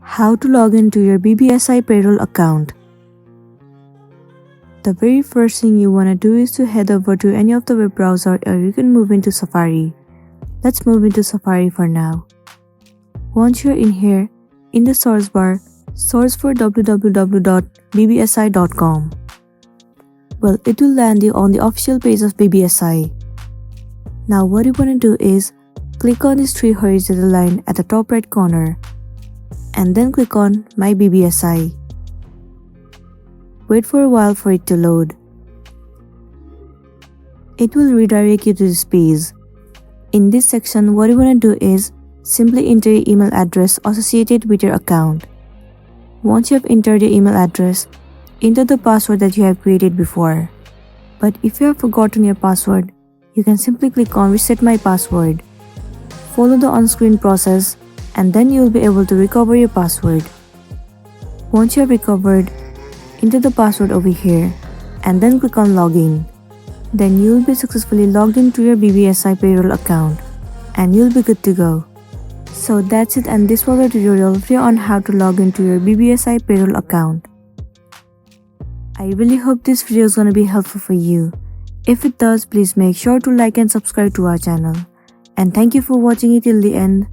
How to log into your BBSI Payroll account. The very first thing you want to do is to head over to any of the web browser, or you can move into Safari. Let's move into Safari for now. Once you're in here, in the source bar, search for www.bbsi.com. Well, it will land you on the official page of BBSI. Now what you want to do is click on this three horizontal line at the top right corner and then click on My BBSI. Wait for a while for it to load. It will redirect you to this page. In this section, what you want to do is simply enter your email address associated with your account. Once you have entered your email address, enter the password that you have created before. But if you have forgotten your password, you can simply click on Reset My Password. Follow the on-screen process and then you will be able to recover your password. Once you have recovered, enter the password over here and then click on Login. Then you will be successfully logged into your BBSI Payroll account and you'll be good to go. So that's it, and this was a tutorial video on how to log into your BBSI Payroll account. I really hope this video is gonna be helpful for you. If it does, please make sure to like and subscribe to our channel. And thank you for watching it till the end.